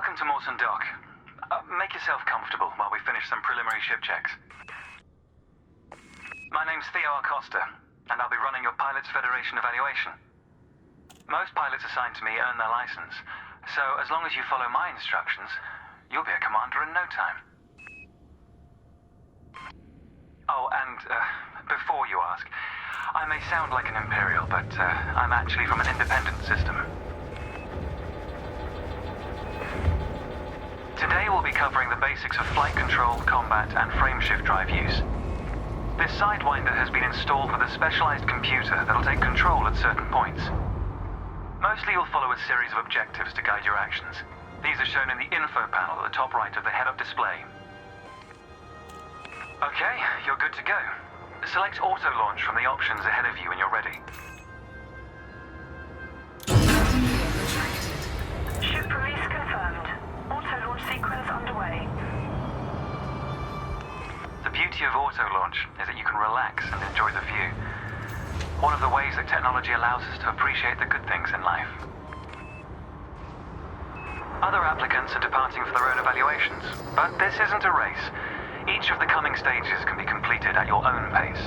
Welcome to Mawson Dock. Make yourself comfortable while we finish some preliminary ship checks. My name's Theo Acosta, and I'll be running your Pilots Federation evaluation. Most pilots assigned to me earn their license, so as long as you follow my instructions, you'll be a commander in no time. Oh, and before you ask, I may sound like an Imperial, but I'm actually from an independent system. Today we'll be covering the basics of flight control, combat, and frameshift drive use. This Sidewinder has been installed with a specialized computer that'll take control at certain points. Mostly you'll follow a series of objectives to guide your actions. These are shown in the info panel at the top right of the head-up display. Okay, you're good to go. Select auto launch from the options ahead of you when you're ready. Ship release confirmed. Auto launch sequence underway. The beauty of auto launch is that you can relax and enjoy the view. One of the ways that technology allows us to appreciate the good things in life. Other applicants are departing for their own evaluations, but this isn't a race. Each of the coming stages can be completed at your own pace.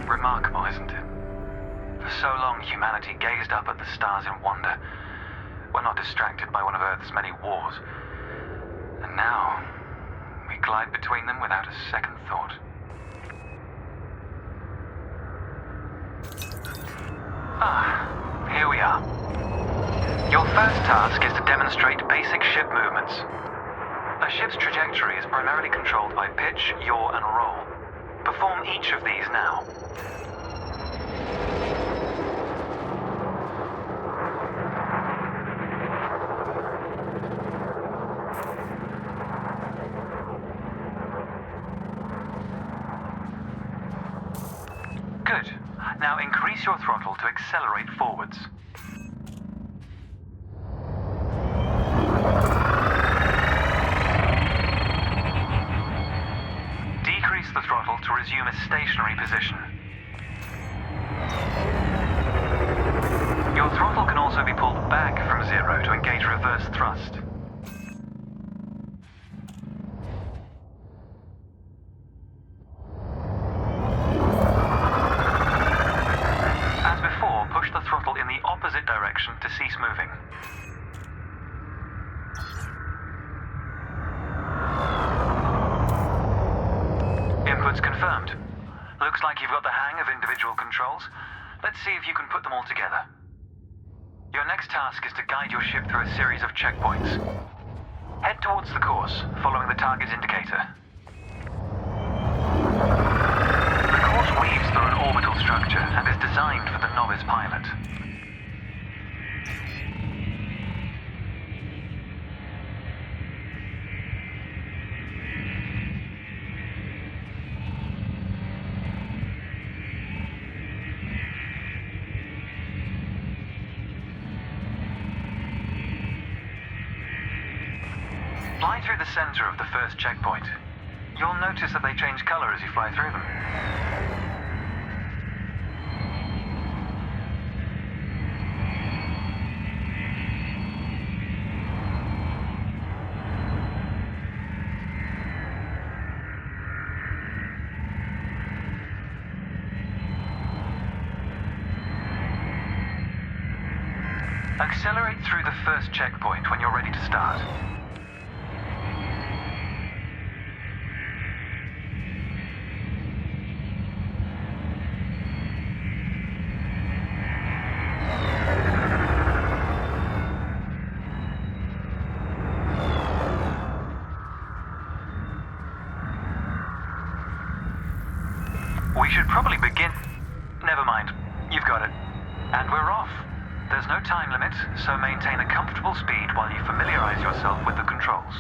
Remarkable, isn't it? For so long, humanity gazed up at the stars in wonder. We're not distracted by one of Earth's many wars. And now, we glide between them without a second thought. Here we are. Your first task is to demonstrate basic ship movements. A ship's trajectory is primarily controlled by pitch, yaw, and roll. Perform each of these now. Good. Now increase your throttle to accelerate forwards. Decrease the throttle to resume a stationary position. Your throttle can also be pulled back from zero to engage reverse thrust. As before, push the throttle in the opposite direction to cease moving. Inputs confirmed. Looks like you've got the hang of individual controls. Let's see if you can put them all together. Your next task is to guide your ship through a series of checkpoints. Head towards the course, following the target indicator. The course weaves through an orbital structure and is designed for the novice pilot. Fly through the center of the first checkpoint. You'll notice that they change color as you fly through them. Accelerate through the first checkpoint when you're ready to start. should probably begin... Never mind. You've got it. And we're off. There's no time limit, so maintain a comfortable speed while you familiarize yourself with the controls.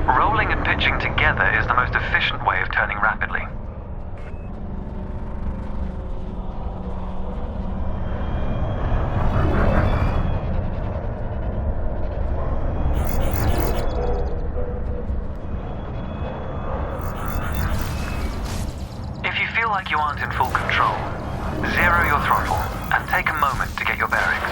Rolling and pitching together is the most efficient way of turning rapidly. If you feel like you aren't in full control, zero your throttle and take a moment to get your bearings.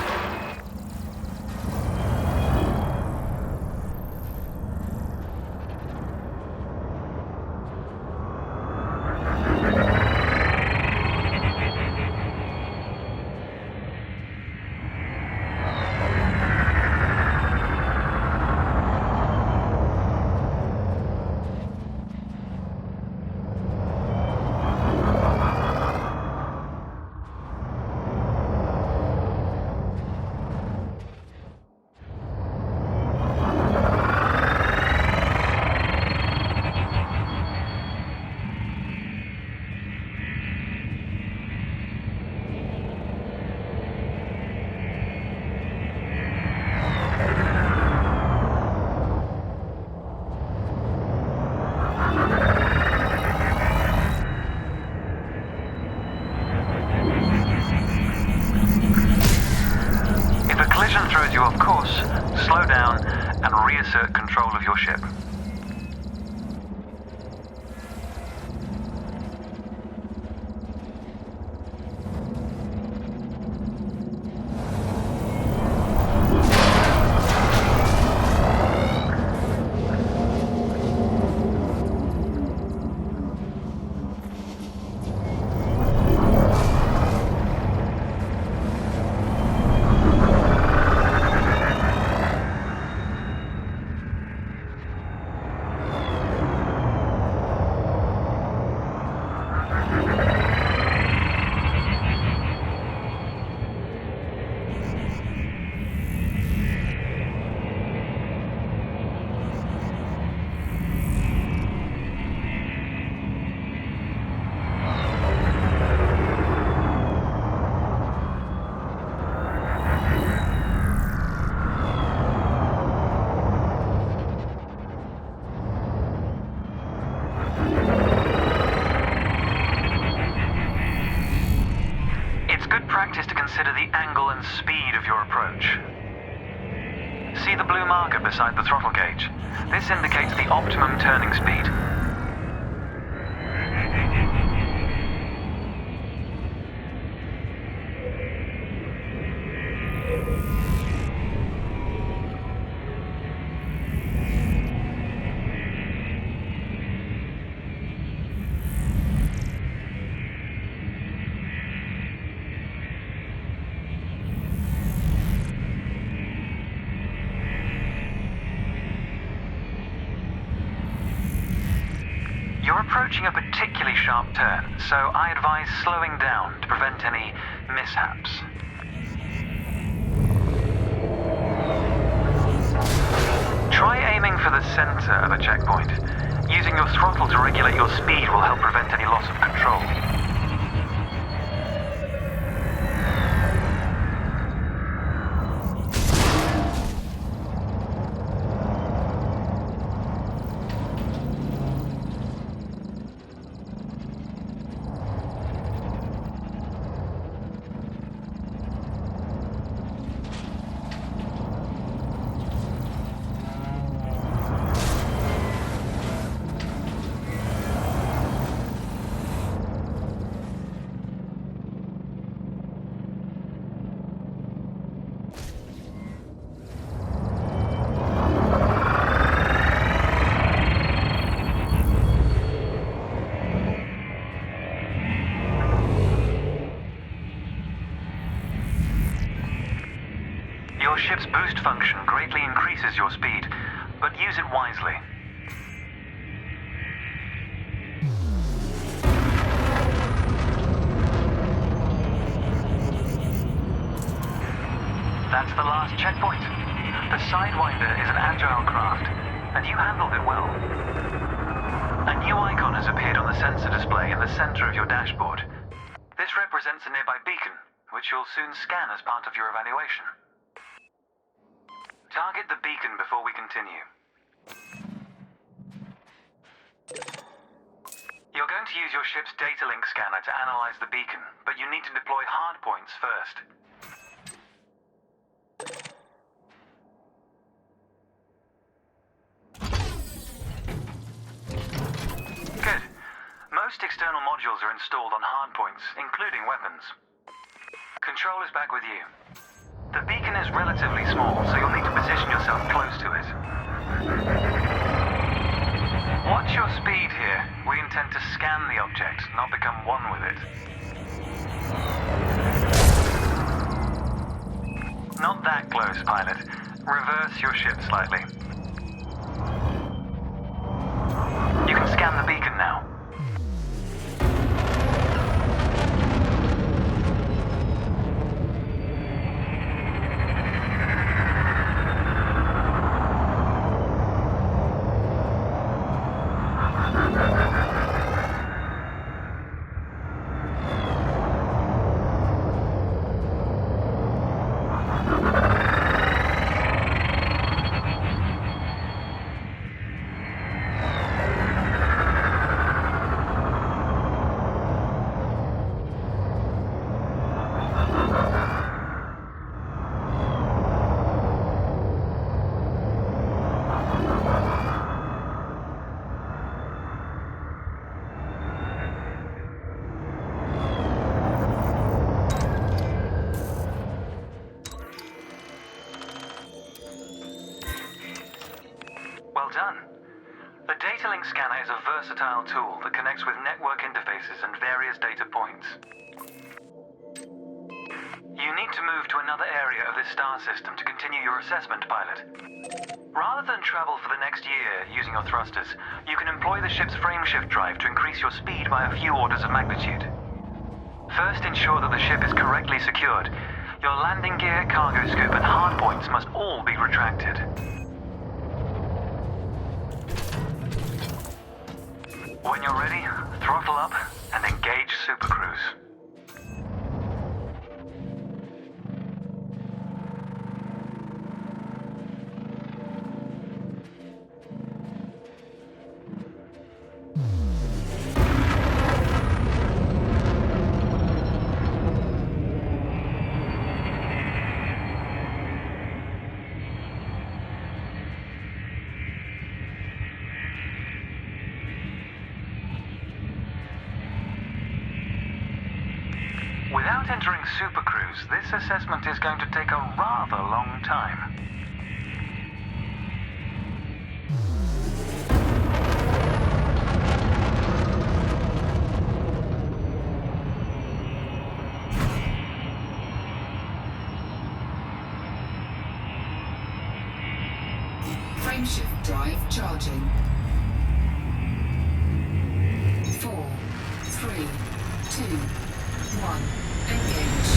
Throws you off course, slow down and reassert control of your ship. Practice to consider the angle and speed of your approach. See the blue marker beside the throttle gauge? This indicates the optimum turning speed. You're approaching a particularly sharp turn, so I advise slowing down to prevent any mishaps. Try aiming for the center of a checkpoint. Using your throttle to regulate your speed will help prevent any loss of control. ship's boost function greatly increases your speed, but use it wisely. That's the last checkpoint. The Sidewinder is an agile craft, and you handled it well. A new icon has appeared on the sensor display in the center of your dashboard. This represents a nearby beacon, which you'll soon scan as part of your evaluation. Target the beacon before we continue. You're going to use your ship's data link scanner to analyze the beacon, but you need to deploy hardpoints first. Good. Most external modules are installed on hardpoints, including weapons. Control is back with you. The beacon is relatively small, so you'll need to position yourself close to it. Watch your speed here. We intend to scan the object, not become one with it. Not that close, pilot. Reverse your ship slightly. You can scan the beacon now. Well done. The data link scanner is a versatile tool that connects with network interfaces and various data points. You need to move to another area of this star system to continue your assessment, pilot. Rather than travel for the next year using your thrusters, you can employ the ship's frameshift drive to increase your speed by a few orders of magnitude. First, ensure that the ship is correctly secured. Your landing gear, cargo scoop, and hardpoints must all be retracted. When you're ready, throttle up and engage Super Cruise. Without entering Super Cruise, this assessment is going to take a rather long time. Frameshift drive charging. 4, 3, 2, 1. Engage.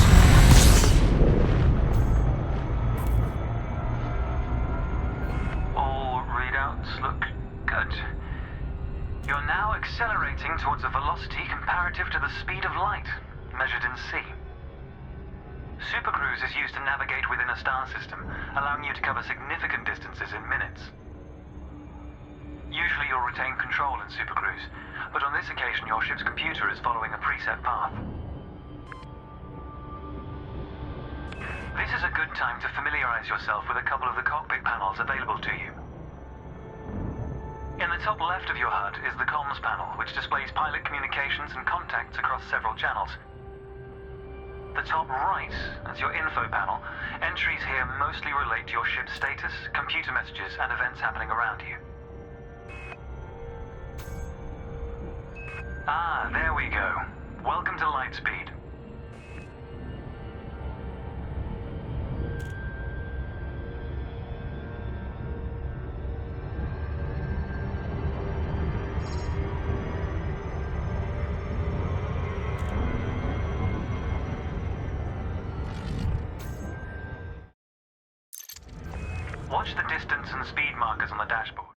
All readouts look good. You're now accelerating towards a velocity comparative to the speed of light, measured in C. Supercruise is used to navigate within a star system, allowing you to cover significant distances in minutes. Usually you'll retain control in Supercruise, but on this occasion your ship's computer is following a preset path. This is a good time to familiarize yourself with a couple of the cockpit panels available to you. In the top left of your HUD is the comms panel, which displays pilot communications and contacts across several channels. The top right is your info panel. Entries here mostly relate to your ship's status, computer messages, and events happening around you. Ah, there we go. Welcome to Lightspeed. Watch the distance and speed markers on the dashboard.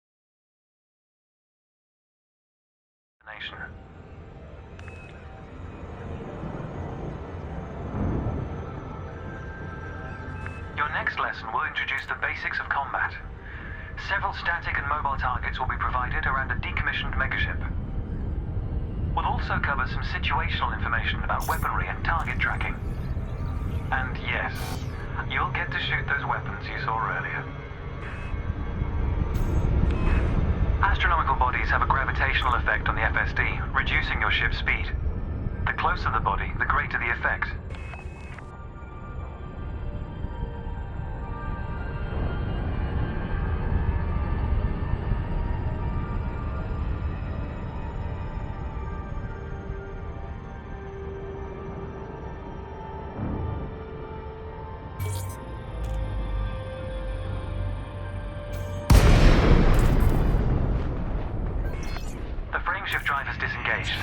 Your next lesson will introduce the basics of combat. Several static and mobile targets will be provided around a decommissioned megaship. We'll also cover some situational information about weaponry and target tracking. And yes, you'll get to shoot those weapons you saw earlier. Astronomical bodies have a gravitational effect on the FSD, reducing your ship's speed. The closer the body, the greater the effect. Shift drive is disengaged.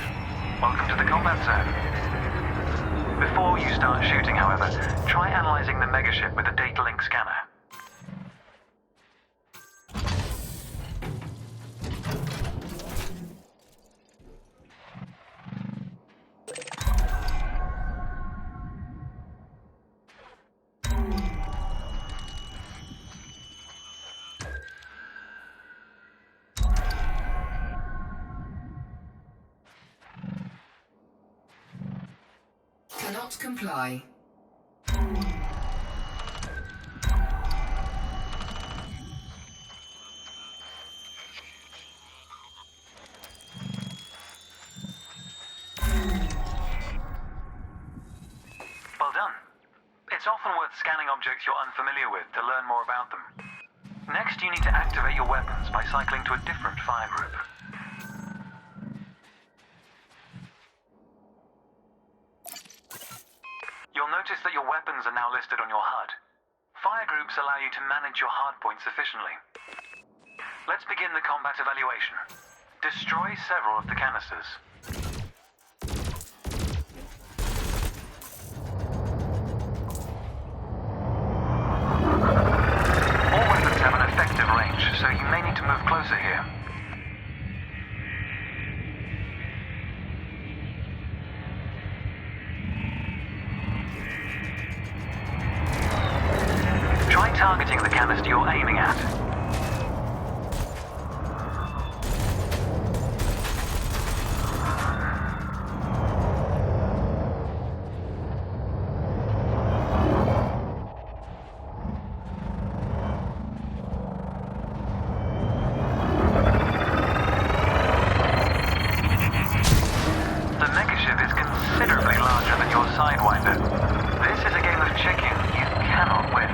Welcome to the combat zone. Before you start shooting, however, try analyzing the megaship with a data link scanner. Cannot comply. Well done. It's often worth scanning objects you're unfamiliar with to learn more about them. Next, you need to activate your weapons by cycling to a different fire group. You'll notice that your weapons are now listed on your HUD. Fire groups allow you to manage your hardpoints efficiently. Let's begin the combat evaluation. Destroy several of the canisters. All weapons have an effective range, so you may need to move closer here. Targeting the canister you're aiming at. The megaship is considerably larger than your Sidewinder. This is a game of chicken you cannot win.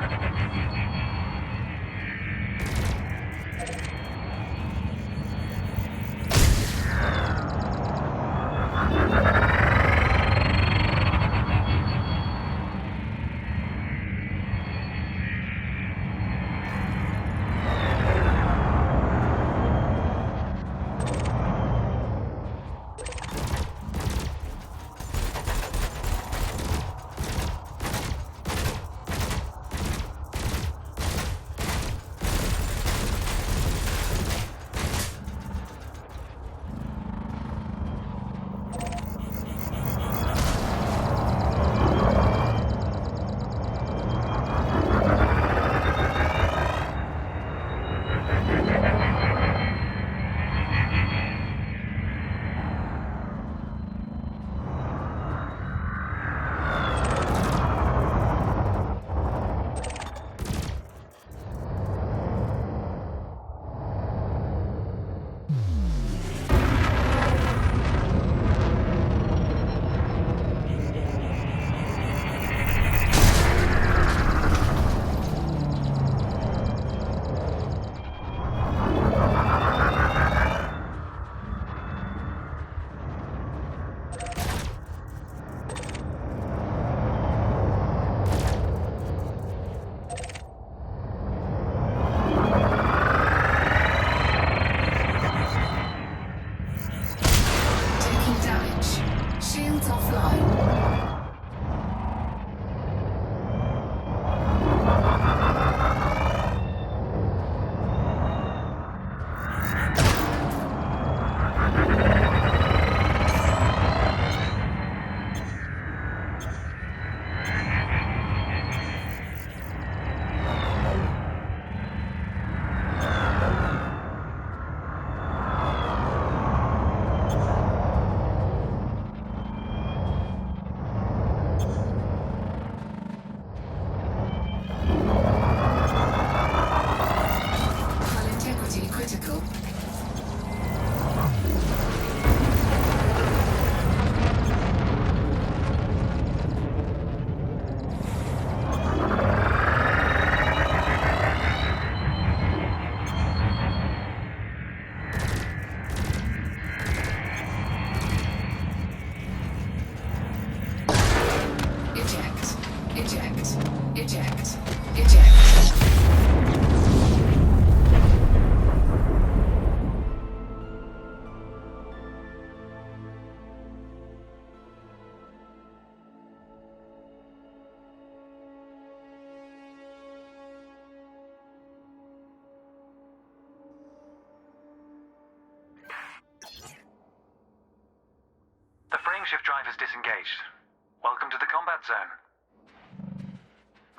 Eject. Eject. Eject. The frameshift drive is disengaged. Welcome to the combat zone.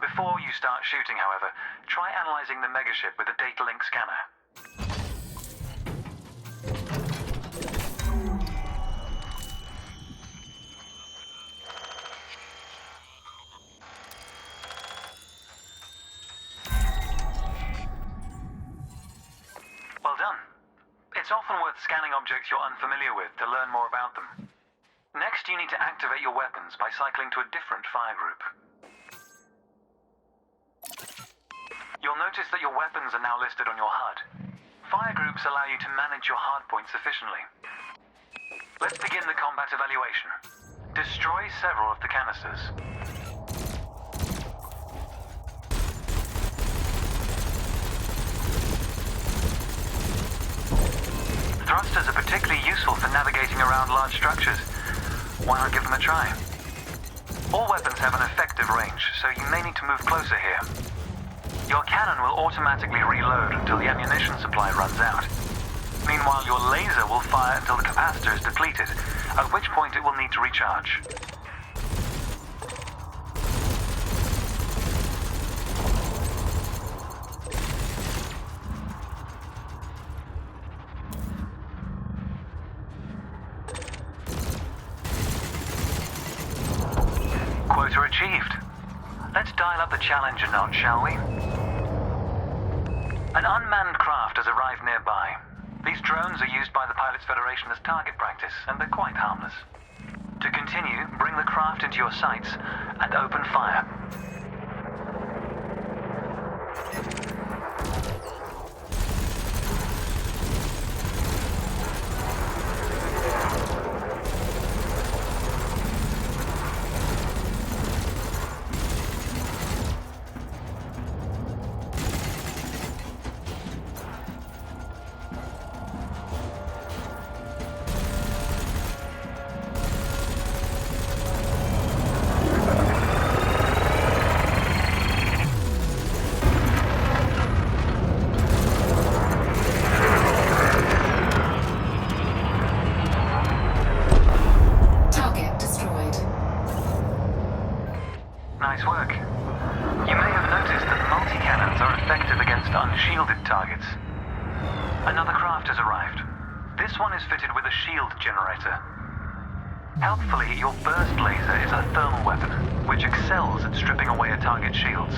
Before you start shooting, however, try analyzing the megaship with a data link scanner. Well done. It's often worth scanning objects you're unfamiliar with to learn more about them. Next, you need to activate your weapons by cycling to a different fire group. You'll notice that your weapons are now listed on your HUD. Fire groups allow you to manage your hardpoints efficiently. Let's begin the combat evaluation. Destroy several of the canisters. Thrusters are particularly useful for navigating around large structures. Why not give them a try? All weapons have an effective range, so you may need to move closer here. Your cannon will automatically reload until the ammunition supply runs out. Meanwhile, your laser will fire until the capacitor is depleted, at which point it will need to recharge. Quota achieved. Let's dial up the challenge a notch, shall we? An unmanned craft has arrived nearby. These drones are used by the Pilots Federation as target practice, and they're quite harmless. To continue, bring the craft into your sights and open fire. Nice work. You may have noticed that multi-cannons are effective against unshielded targets. Another craft has arrived. This one is fitted with a shield generator. Helpfully, your burst laser is a thermal weapon, which excels at stripping away a target's shields.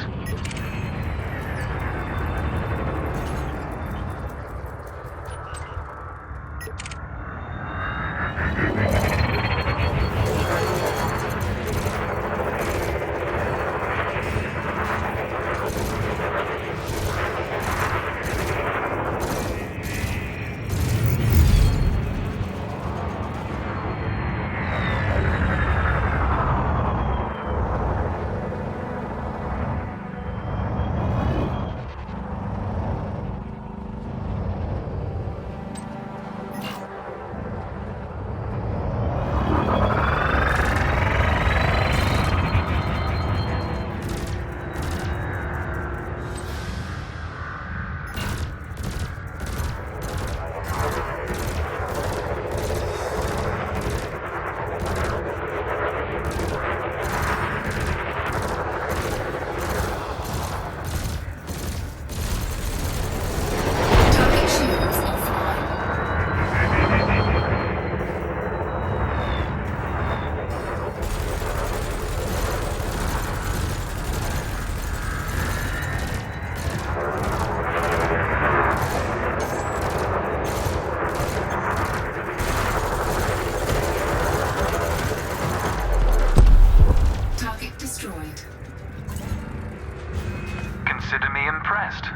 Consider me impressed.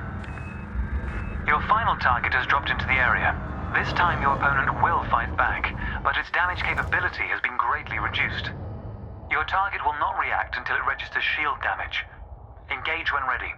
Your final target has dropped into the area. This time your opponent will fight back, but its damage capability has been greatly reduced. Your target will not react until it registers shield damage. Engage when ready.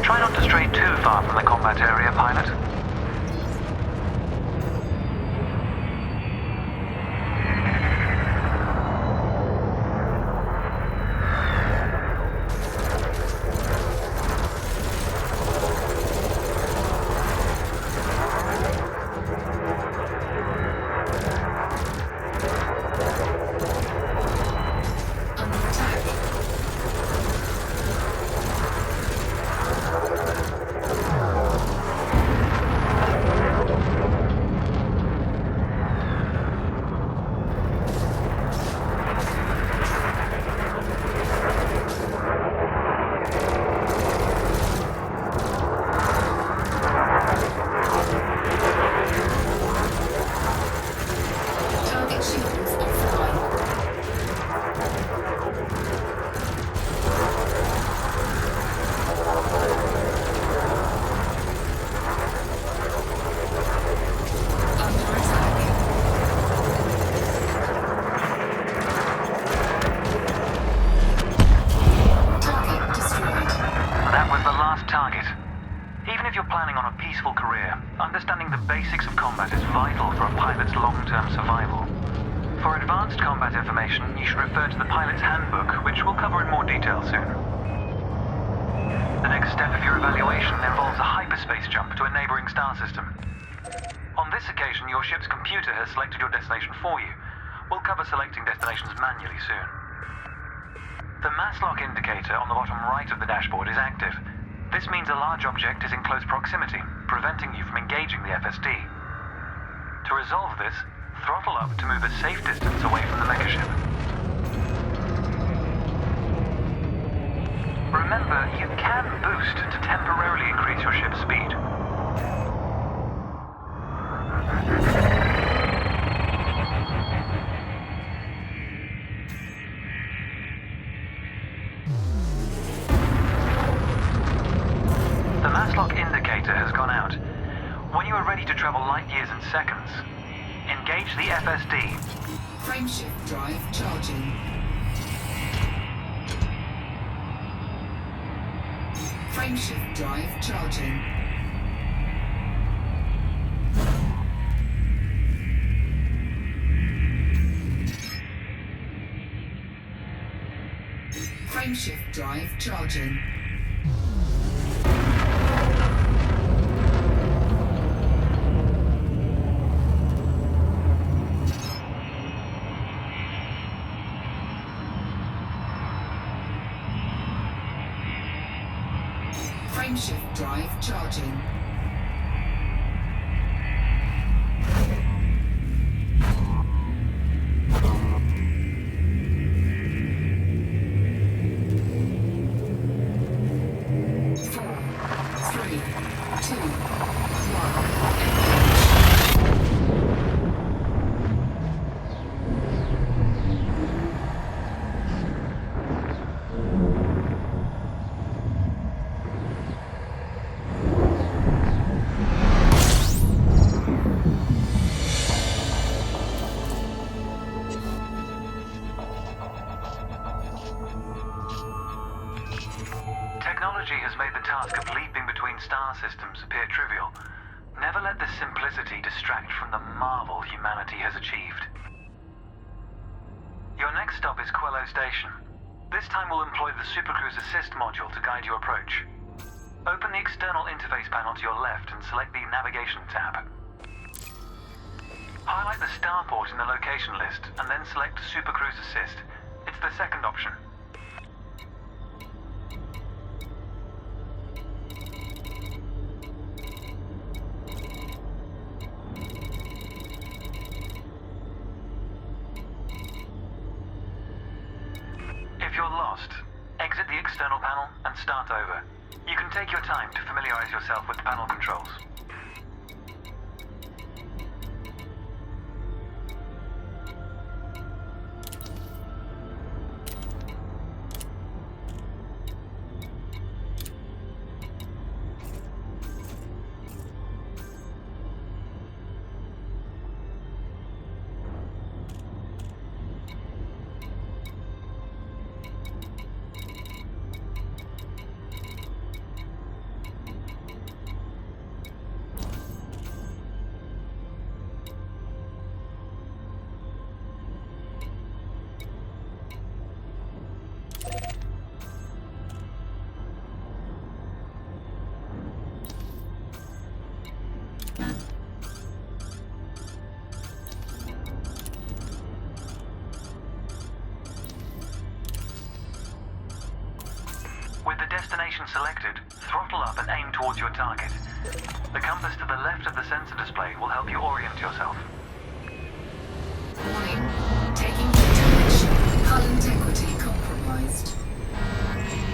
Try not to stray too far from the combat area, pilot. Understanding the basics of combat is vital for a pilot's long-term survival. For advanced combat information, you should refer to the pilot's handbook, which we'll cover in more detail soon. The next step of your evaluation involves a hyperspace jump to a neighboring star system. On this occasion, your ship's computer has selected your destination for you. We'll cover selecting destinations manually soon. The mass lock indicator on the bottom right of the dashboard is active. This means a large object is in close proximity, preventing you from engaging the FSD. To resolve this, throttle up to move a safe distance away from the megaship. Remember, you can boost to temporarily increase your ship's speed. The mass lock indicator has gone out. When you are ready to travel light years in seconds, engage the FSD. Frameshift drive charging. Frameshift drive charging. Frameshift drive charging. Frameshift drive charging. Technology has made the task of leaping between star systems appear trivial. Never let this simplicity distract from the marvel humanity has achieved. Your next stop is Quello Station. This time we'll employ the Supercruise Assist module to guide your approach. Open the external interface panel to your left and select the Navigation tab. Highlight the starport in the location list and then select Supercruise Assist. It's the second option. If you're lost, exit the external panel and start over. You can take your time to familiarize yourself with the panel controls. With the destination selected, throttle up and aim towards your target. The compass to the left of the sensor display will help you orient yourself. Warning. Taking damage. Hull integrity compromised.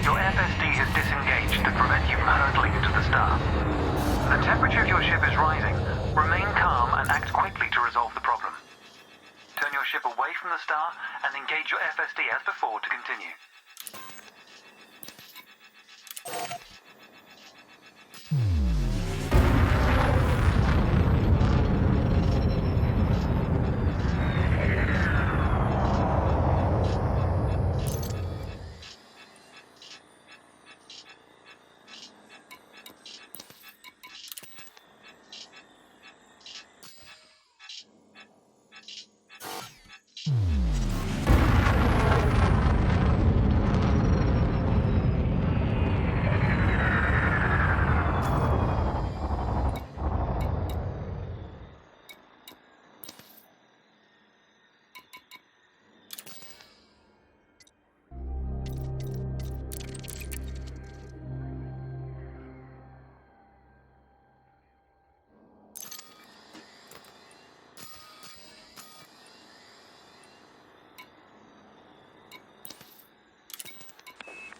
Your FSD has disengaged to prevent you from hurtling into the star. The temperature of your ship is rising. Remain calm and act quickly to resolve the problem. Turn your ship away from the star and engage your FSD as before to continue.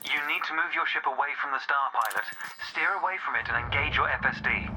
You need to move your ship away from the star, pilot. Steer away from it and engage your FSD.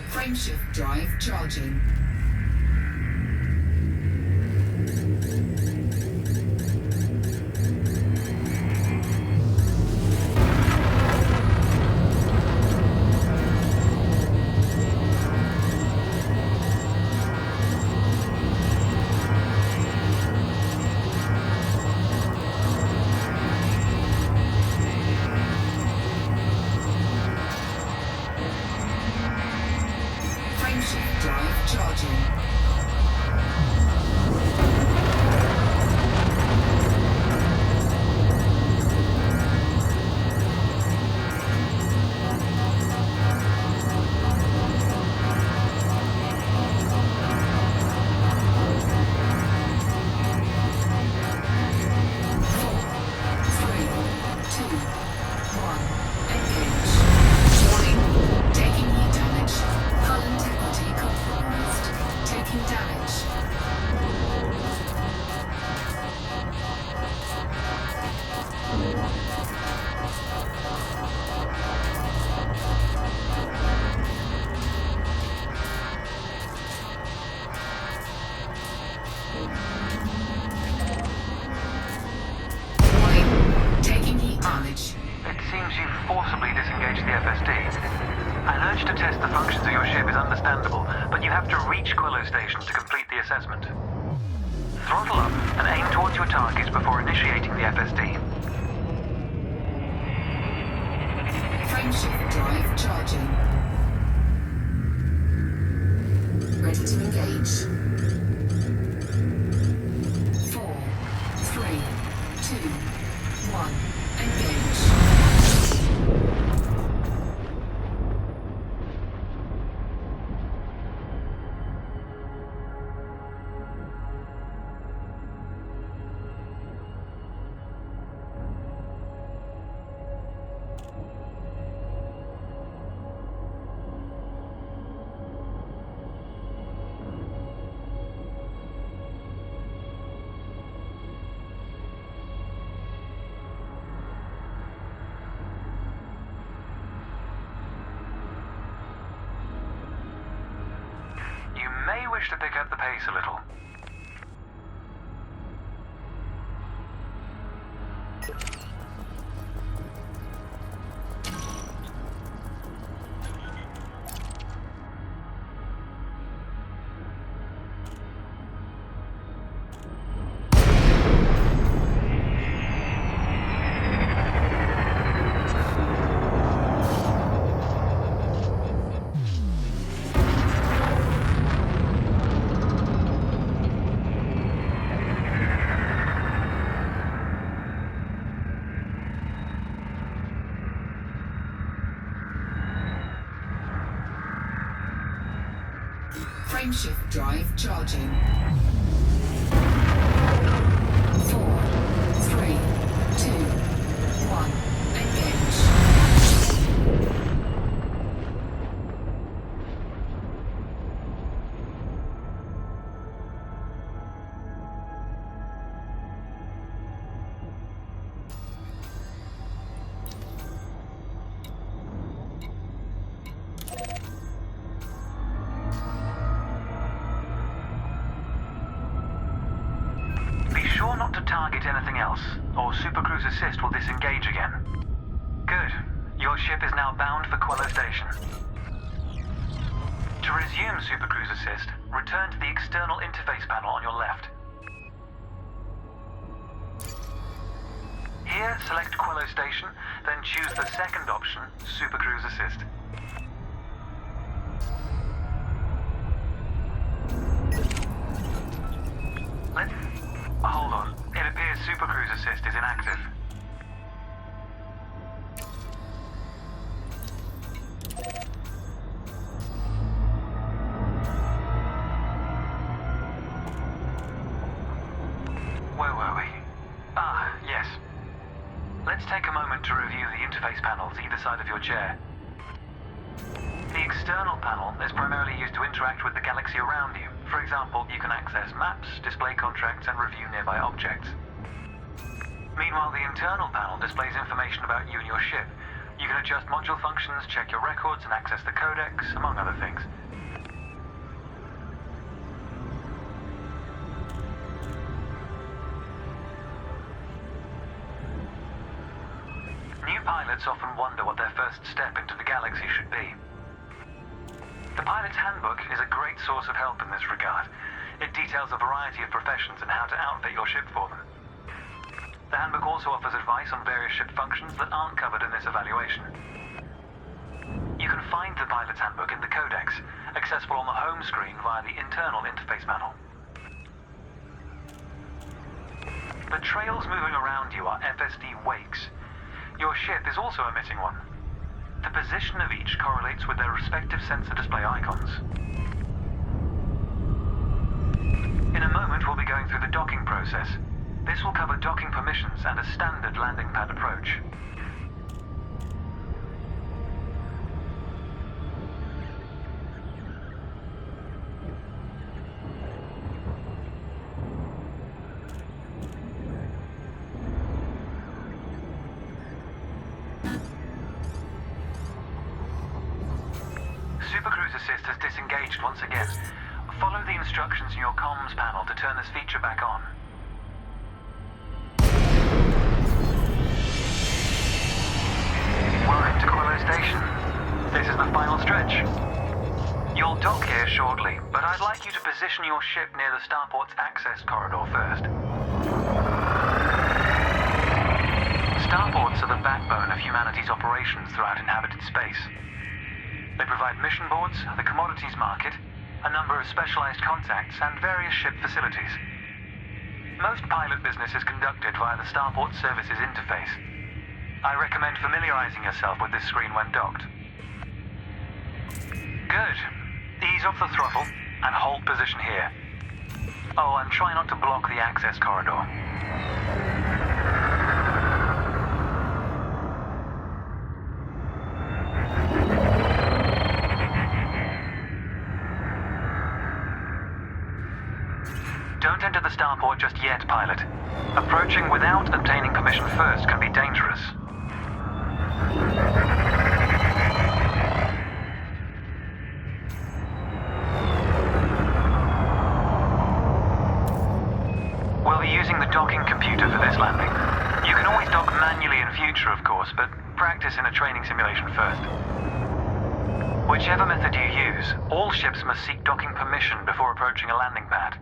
Frameshift drive charging. Frameshift drive charging. urge to test the functions of your ship is understandable, but you have to reach Quello Station to complete the assessment. Throttle up and aim towards your target before initiating the FSD. Frameshift drive charging. Ready to engage. 4, 3, 2, 1. Engage. You may wish to pick up the pace a little. Frameshift drive charging. 4, 3, 2, 1. Engage. Be sure not to target anything else, or Super Cruise Assist will disengage again. Good. Your ship is now bound for Quello Station. To resume Super Cruise Assist, return to the external interface panel on your left. Here, select Quello Station, then choose the second option, Super Cruise Assist. Hold on. It appears Super Cruise Assist is inactive. Where were we? Ah, yes. Let's take a moment to review the interface panels either side of your chair. The external panel is primarily used to interact with the galaxy around you. For example, you can access maps, display contracts, and review nearby objects. Meanwhile, the internal panel displays information about you and your ship. You can adjust module functions, check your records, and access the codex, among other things. New pilots often wonder what their first step into the galaxy should be. The Pilot's Handbook is a great source of help in this regard. It details a variety of professions and how to outfit your ship for them. The handbook also offers advice on various ship functions that aren't covered in this evaluation. You can find the Pilot's Handbook in the Codex, accessible on the home screen via the internal interface panel. The trails moving around you are FSD wakes. Your ship is also emitting one. The position of each correlates with their respective sensor display icons. In a moment, we'll be going through the docking process. This will cover docking permissions and a standard landing pad approach. Super Cruise Assist has disengaged once again. Follow the instructions in your comms panel to turn this feature back on. Welcome to Quello Station. This is the final stretch. You'll dock here shortly, but I'd like you to position your ship near the starport's access corridor first. Starports are the backbone of humanity's operations throughout inhabited space. They provide mission boards, the commodities market, a number of specialized contacts, and various ship facilities. Most pilot business is conducted via the Starport Services interface. I recommend familiarizing yourself with this screen when docked. Good. Ease off the throttle and hold position here. Oh, and try not to block the access corridor. Don't enter the starport just yet, pilot. Approaching without obtaining permission first can be dangerous. We'll be using the docking computer for this landing. You can always dock manually in future, of course, but practice in a training simulation first. Whichever method you use, all ships must seek docking permission before approaching a landing pad.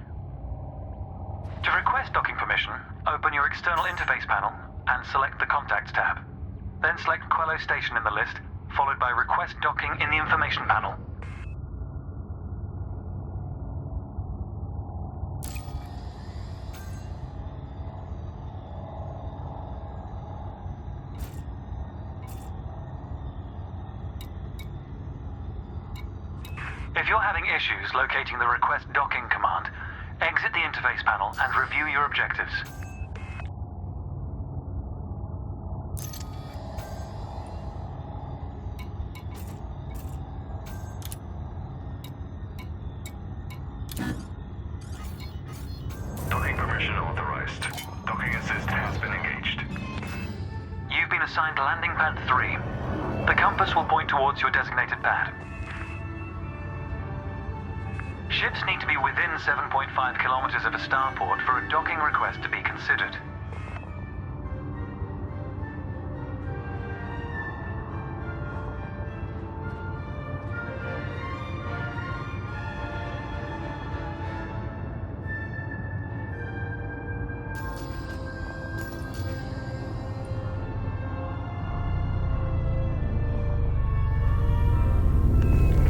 To request docking permission, open your external interface panel and select the Contacts tab. Then select Quello Station in the list, followed by Request Docking in the Information panel. If you're having issues locating the Request Docking command, exit the interface panel and review your objectives. Docking permission authorized. Docking assist has been engaged. You've been assigned Landing Pad 3. The compass will point towards your designated pad. Ships need to be within 7.5 kilometers of a starport for a docking request to be considered.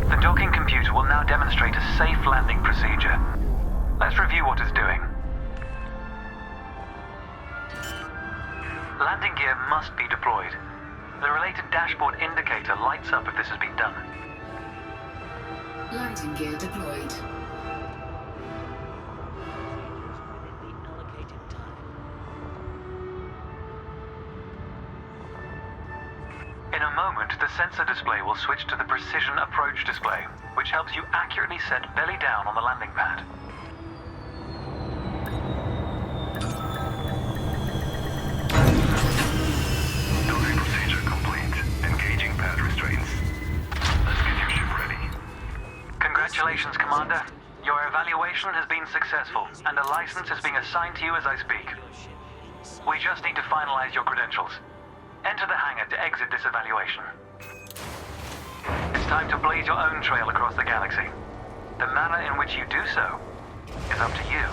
The docking computer will now demonstrate a safe landing procedure. Let's review what it's doing. Landing gear must be deployed. The related dashboard indicator lights up if this has been done. Landing gear deployed. In a moment, the sensor display will switch to the Precision Approach display, which helps you accurately set belly down on the landing pad. Docking procedure complete. Engaging pad restraints. Let's get your ship ready. Congratulations, Commander. Your evaluation has been successful, and a license is being assigned to you as I speak. We just need to finalize your credentials. Enter the hangar to exit this evaluation. It's time to blaze your own trail across the galaxy. The manner in which you do so is up to you.